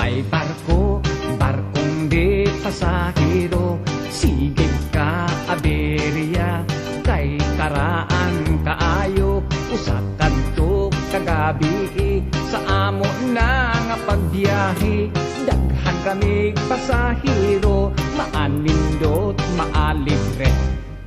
May barko, barkong di pasahero. Sige ka, aberya, kay karaan kaayo. Usa kadto kagabi, sa amo na nga pagbiyahe. Daghan kami pasahero, maanindot, maalibre.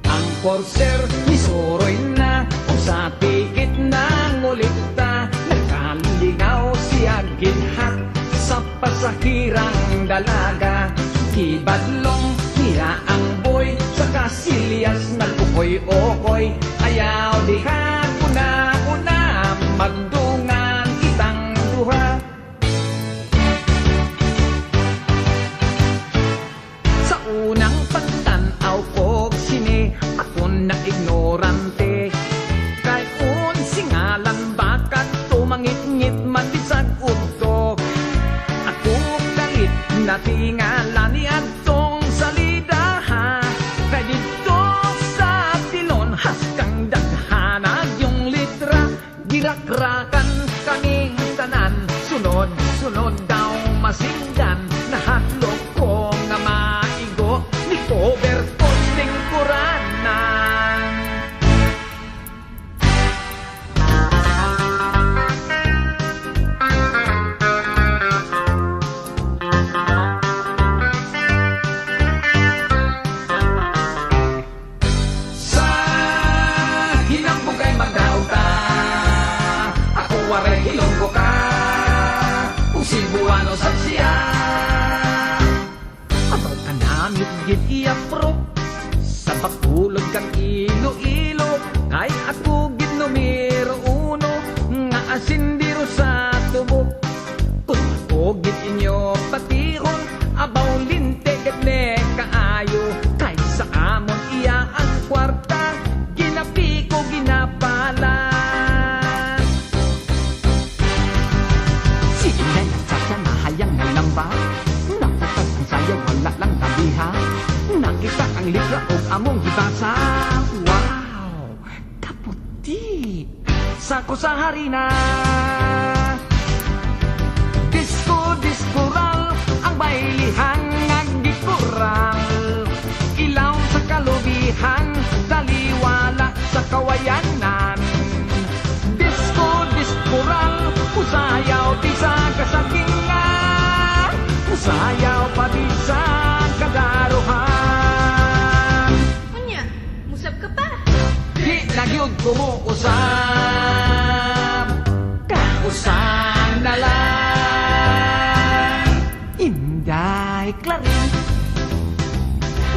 Ang corsair misuroy na, usa tikit na ngulita. Nagkalingaw siya ginhat sa pasahirang dalaga. Kibadlong hira ang boy, sa kasilyas nagkukoy-okoy. Ayaw diha una-una, magdungan kitang duha. Sa unang pagtanaw ko sini, ako na ignorante. Kay unsingalan bakat tumangit-ngit matisag udto. Ako galit na tingala ni atong salida ha. Kay dito sa tilon haskang daghana yung litra. Girakrakan kaming tanan, sunod-sunod daw masinggan. Nahatlok ko nga maigo, ni cover ko tingkuranan. Sa hinambugay magdauta, ako waray hilonggo ka. Kung Cebuano sa siya, abaw ka namit gid iya pro. Sa pagpulog kang ilo-ilo, kay ako gid numero uno. Nga asindiro sa tubo, kung ako gid inyo patihon. Abaw linte gid ne kaayo, kay sa amon iya ang kwarta. Ginapi ko ginapalan. Sige na yan sa mahayang na lamba, nakatag ang sayaw wala lang tabiha. Nakita ang libra o among gibasa. Wow, kaputi sako sa harina. Disco-discoral ang bailihan nagdikural. Ilaw sa kalubihan, taliwala sa kawayanan. Disco-discoral, usayaw di sa kasagingan. Usayaw pa di sa kadaruhan. Unya, musab ka pa. Di nagyod ko mo usap, kausap na lang. Inday klarin,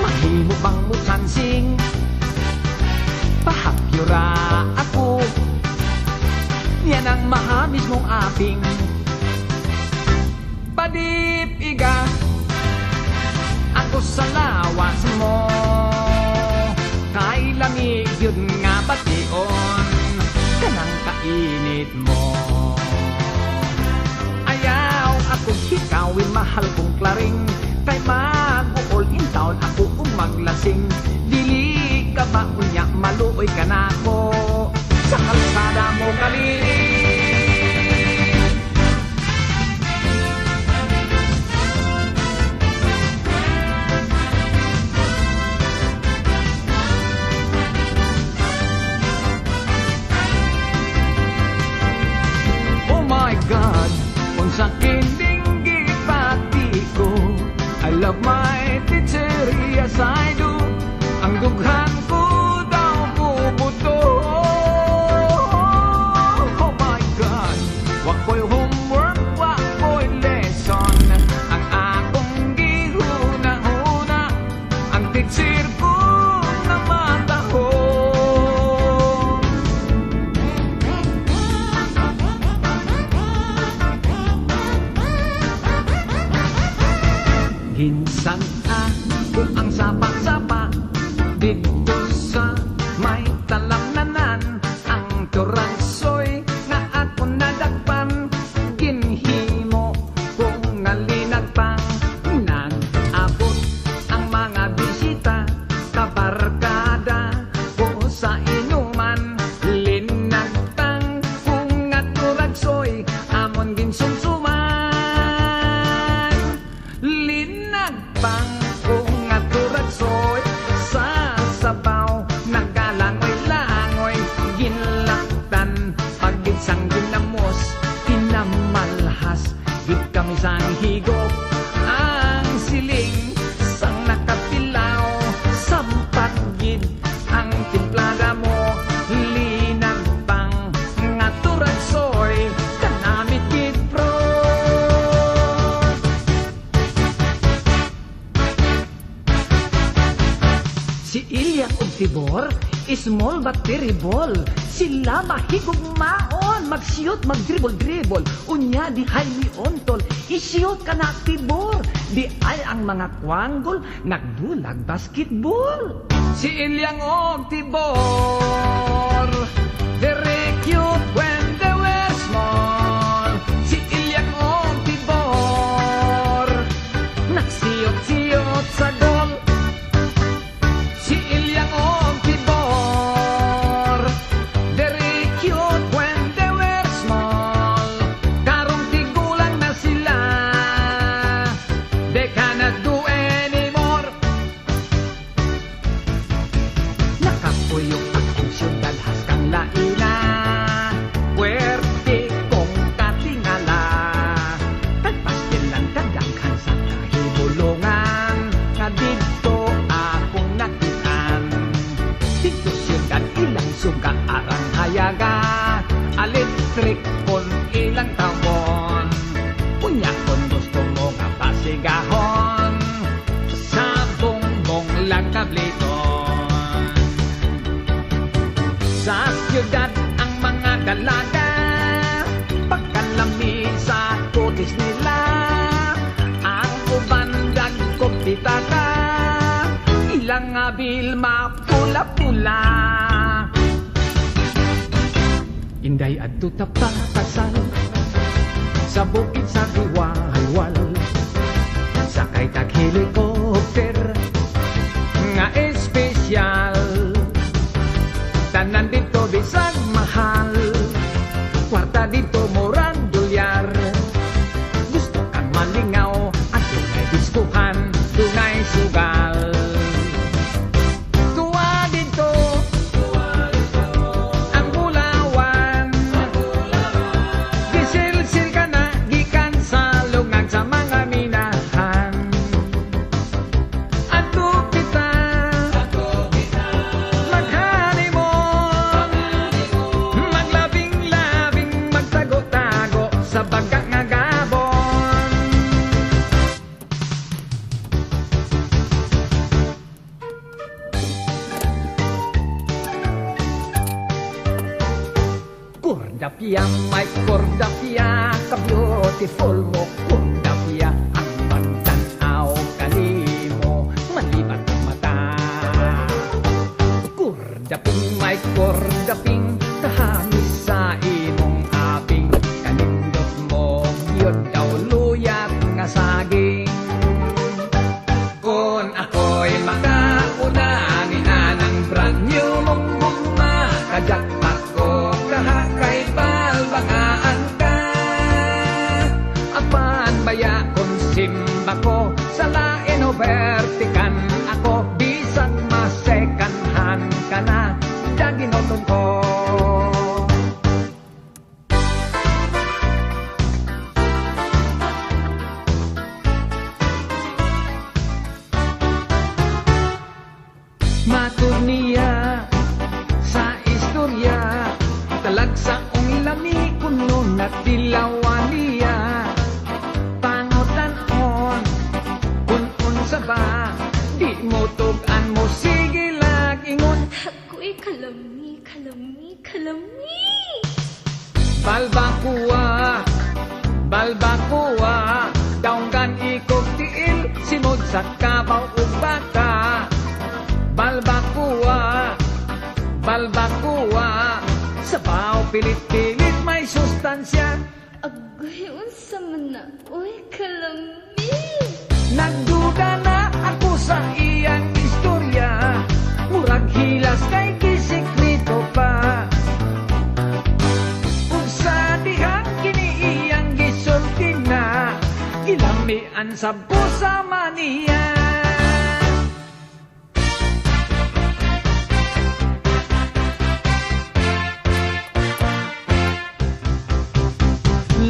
mahimo bang mutsansing? Pahakyura ako, yan ang mahamis mong aping. Padip iga, ako sa lawas mo. Kay lamig yun nga bation, kanang kainit mo. Ayaw ako hikawin, mahal kong klaring. Kay mag-uol in town ako maglasing. Dili ka ba unya, maluoy ka na ako. Sa kalsada mo kaliling. Oh my God, kung sa kiling gipati ko, I love my teacher, yes I do. Ang dughan ko daw puputo. Oh my God, wako'y homework, wako'y lesson. Ang akong gihuna-huna, ang teacher ko na matahon. Ginsang ako ang sapa-sapa, did higop ang siling sang nakapilaw sampat gid ang timplada mo linag pang nga turadsoy kanamit gid pro. Si Ilya ug Tibor, small but terrible. Sila mahigugmaon, mag-shoot, mag-dribble-dribble. Unya di hay ontol, i-shoot ka na Tibor. Di ay ang mga kwanggol, nagbulag basketball. Si Ilyang og Tibor, very cute when they were small. Si Ilyang og Tibor, nagsiyot-siyot sa gol. Si Ilyang og Tibor, very cute when they were small. Karong tigulang na sila, they cannot do anymore. Nakapuyok akong syudad haskang laina, puwerte kong katingala. Tagpastil lang kadaghan sa kahibulungan, nga dito akong nakitaan. Dito syudad ilang suga arang hayaga, electric kon ilang tawon. Unya kon gusto mo nga pasigahon, sa bongbong lang kabliton. Sa syudad ang mga dalaga, pagkalami sa kutis nila. Ang uban dagkog pitaka, ilang abil mapula-pula. Inday adto ta pakasal, sa bukid sa hiwa-hiwal. Sakay tag helicopter, nga espesyal. Tanan dito bisag mahal, kwarta dito murag dolyar. Gusto kang malingaw at dunay diskuhan, dunay sugal. Tuwa dito ang bulawan, gisilsil ka na gikan sa lungag sa mga minahan. Ato kita mag-honeymoon, maglabing-labing, magtago-tago sa baga nga gabon. Kordapia, my Kordapia, ka-beautiful mo Kordapia, ang pagtanaw kanimo, malibat ang mata. Kordaping, my Kordaping, kahamis sa imong aping, kanindot mo, yun daw luyat nga saging. Kung ako'y makaunangin ng brand new mong gugma, kajakpat ko kahakay palbangaan ka. Apan baya kung simba ko, sa lain o vertikan ako, bisag masekanhan ka na, daginotong ko. Maturniya sa istorya, talagsaong lami kuno na tilawaniya. Pangutan-on, unsa ba, di mo tugan mo, sige lagingon. Ako'y kalami, kalami, kalami. Balbakuwa, balbakuwa, daunggan ikog tiil, simod sa kabaw ug baka. Balbakuwa, balbakuwa, sa pao pilit-pilit may sustansya. Agoy, unsa man na, oy, kalami. Nagduda na ako sa iyang istorya, murag hilas kay kisikreto pa. Ug sa dihang kini iyang gisulti na, ilamian sa busa maniya.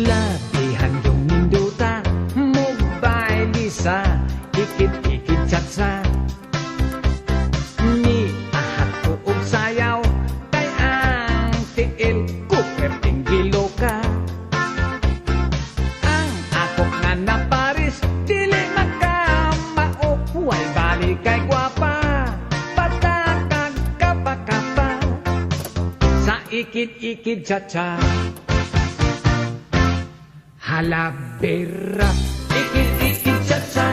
Labihan yung ninduta, ikid-ikid cha-cha. Halabera, ikid-ikid cha-cha.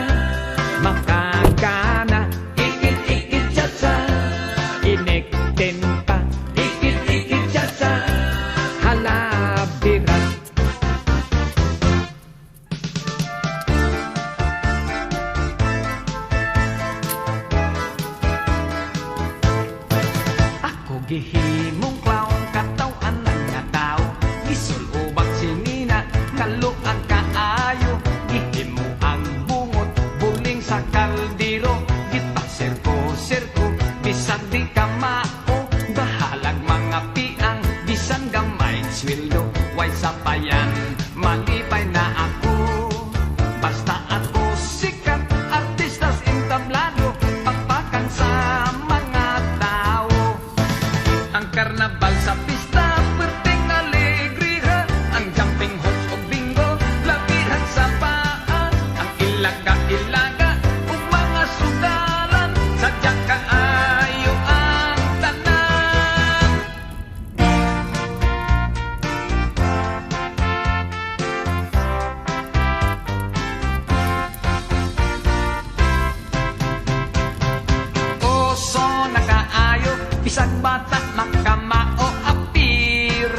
Makagana, ikid-ikid cha-cha. Inekten pa, ikid-ikid cha-cha. Halabera. Ako gihimong clown, katawan ng nga tao. Gisul ubang sinina, kaluag kaayo. Gihimo ang bungot, buling sa kaldero. Gita sirko-sirko, bisan di ka mao. Bahalag mga piang, bisan gamay sweldo. Way sapayan, malipay na ako. Basta ako sikat, artistas entablado. Pagpakan sa mga tao. Ang karnabal sa pista, perting alegriha. Ang jumping horse o bingo, labihan sa paa. Ang ilaga-ilaga, o mga sudalan. Sadya kaayo ang tanan. Oso na kaayo, bisag bata makamao apir.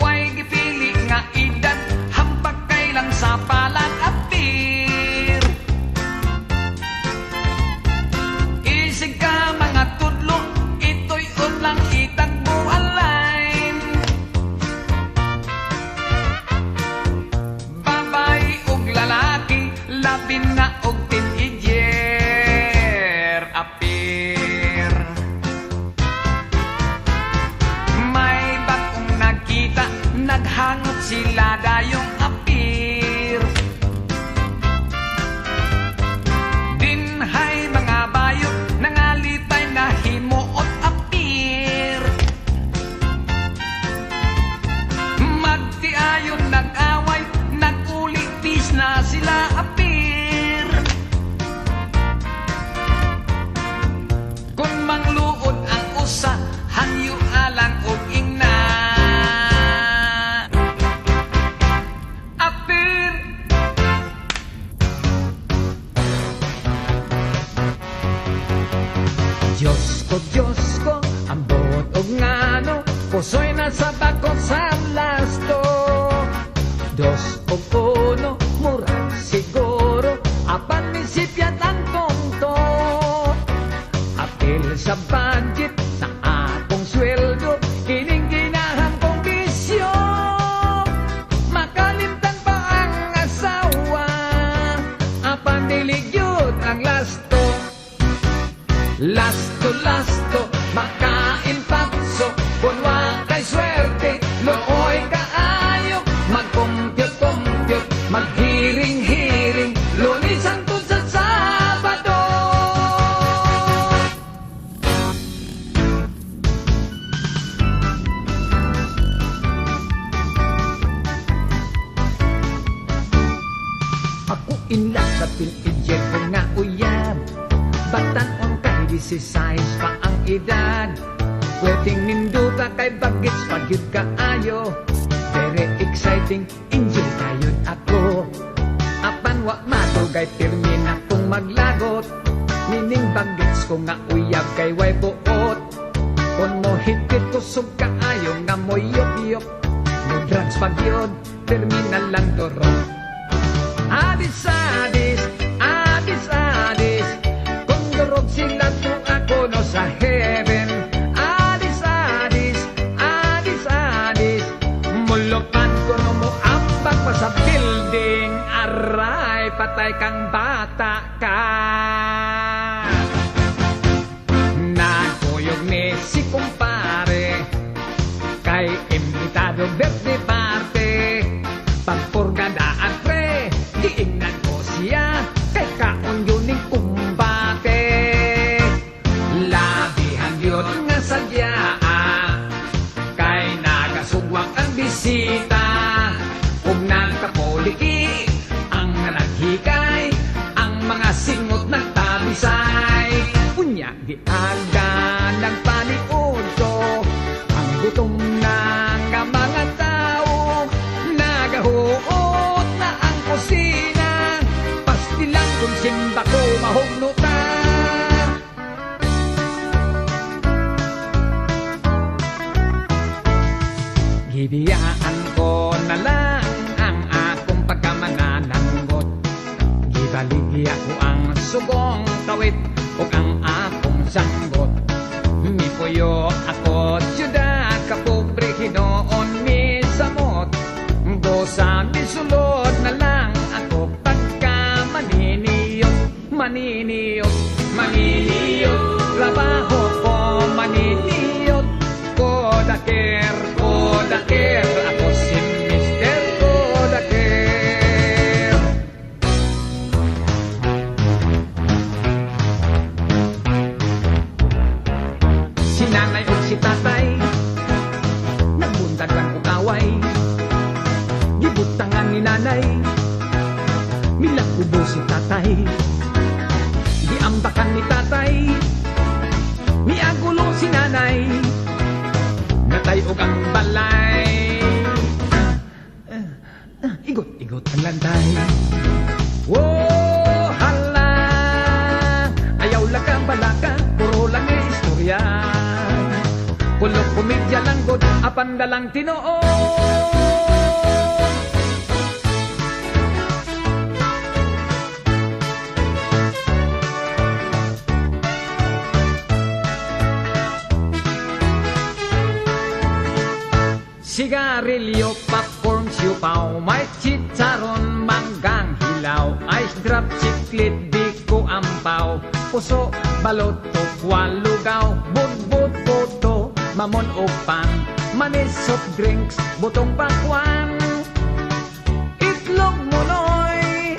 Way gipili nga edad, hambag kailan sa palang apir. Isig ka mga tudlo, ito'y unlang itagbo alain. Babae ug lalaki, labin na og teenager apir. May bagong nakita, naghangot sila dayong apir. Dinhay mga bayo, nangalitay na himuot apir. Magtiayon nag-away, nag-uligpis na sila apir. Kung mangluod ang usa, hangyo alang og ingna. Apir. Diyos ko, ang buot og ngano, puso'y nasa bakot sa lasto. Dos o uno, murag siguro, apan misipyat ang tonto. Apil sa budget, sa akong sweldo, kining ginahang kong bisyo. Makalimtan pa ang asawa, apan diligyod ang lasto. Lasto, makain patso, kunwa kay swerte, looy kaayo. Mag-compute, maghiring-hiring, Lunes hangtod sa Sabado. Ako inlak sa teenager ko nga uyab. Batan-on kay 16 pa ang edad. Pwedeng ninduta kay bagets pagyud kaayo. Very exciting, enjoy kayod ako. Apan wa matugay pirmi na kong maglagot. Mining bagets ko nga uyab kay way buot. Kung mo higit kusog kaayo nga mo yop-yop. No drugs pagyod, terminal lang turong. Adis-adis, adis-adis, kung durog sila to ako no sa heaven. Adis-adis, adis-adis, mulupan ko no mo ambak pa sa building. Aray, patay kang bata ka. Nagkuyog ni si kumpare, kay imbitado birthday party. Pagpurgada at pre, giingnan ko siya, kay kaon yun ning kumbate. Labihan yun nga sadya, kay nagasugwang ang bisita. Kung nagkapoliki, ang naghikay, ang mga singot nagtabisay. Unya di aga nagpanik Baligya ko ang sugong kawit o ang akong sanggot. Mipuyo ako siyuda kapobre hinoon mi samot. Dosa misulod na lang ako pagka maniniyot, maniniyot, maniniyot. Trabaho ko maniniyot, kodaker, kodaker. Ako si Mr. Kodaker. Si nanay o si tatay nagbundagan o kaway. Gibutangan ni nanay milakubo si tatay. Giambakan ni tatay miagulo si nanay. Natayog ang balay. Igot-igot ang lantay. Whoa, hala. Ayaw lang ka balaka, puro lang may istorya. Kulog komedya lang god, apan dalang tinoo. Sigarilyo, popcorn, siupaw, may chicharon, manggang hilaw, ice drop, chiclet, biko, ampaw, puso, balot, tukwa, lugaw, budbud, puto, mamon o pan, manis, soft drinks, butong pakwan, itlog munoy,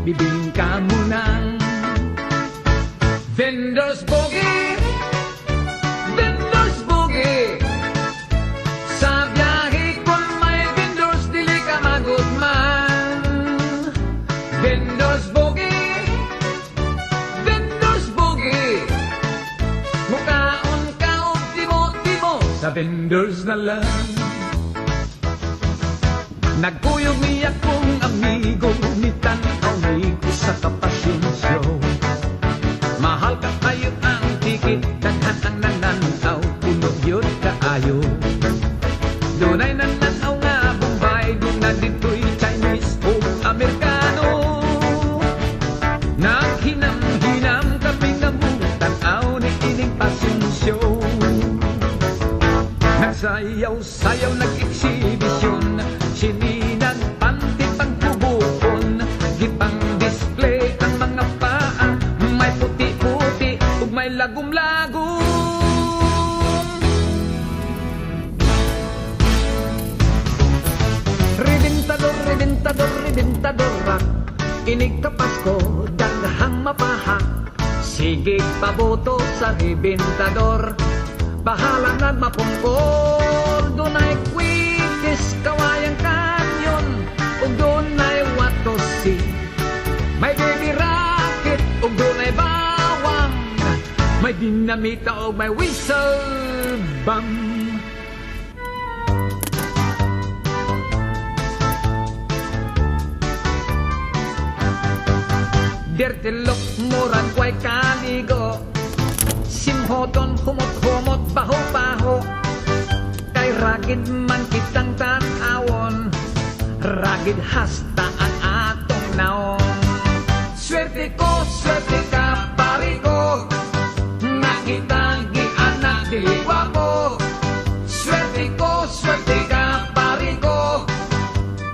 bibingka munang, vendors boogie, vendors boogie. Sa biyahe kung may vendors, dili ka magudman. Vendors boogie, vendors boogie. Mukaon ka o timo-timo sa vendors na lang. Nagkuyog niya kong amigo, nitanaw ni ko sa kapasyon show. Mahal ka kayo ang tikit, daghan ang nananaw, puno yun kaayo. Dunay nananaw nga Bombay, doon na dito'y Chinese o Amerikano. Naghinam-hinam kami nga mong tanaw ni ining passion show. Nagsayaw-sayaw, nag-exhibisyon, sininag panty pagpubukon. Gipang display ang mga paa, may puti-puti ug may lagom-lagom. Rebentador, rebentador rock. Inig ka Pasko, daghang mapahak. Sige paboto sa rebentador. Bahala nagmapungkol. Dunay quickest, kawayang kanyon. Ug dunay watosi. May baby rocket, ug dunay bawang. May dinamita ug may whistle bomb. Dertilok, murag kway kaligo. Simhodon, humot-humot, baho-baho. Kay ragid man kitang tanawon. Ragid hasta ang atong naong. Swerte ka, pari ko. Nakita gianak diliwa ko. Swerte ka, pari ko.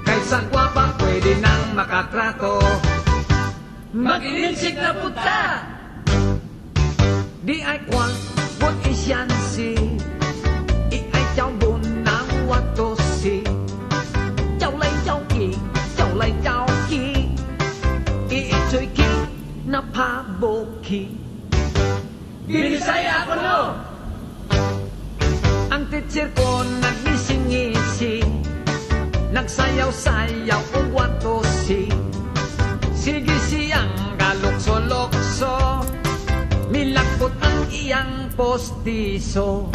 Kay sagwa pa pwede nang makatrato. Mag-ilinsik na puta! Di ay kwang, what is yan si? I ay chow bun ng wato si. Chow lay chow ki, chow lay chow ki. I choy ki, na pabo ki. Binisaya ako no! Ang teacher ko nagnising-ngisi. Nagsayaw-sayaw o wato si. Sige siyang galukso-lukso, milakbot ang iyang postiso.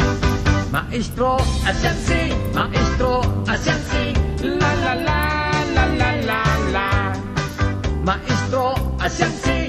Maestro, asyansi, maestro, asyansi, la la la la la la la. Maestro, asyansi,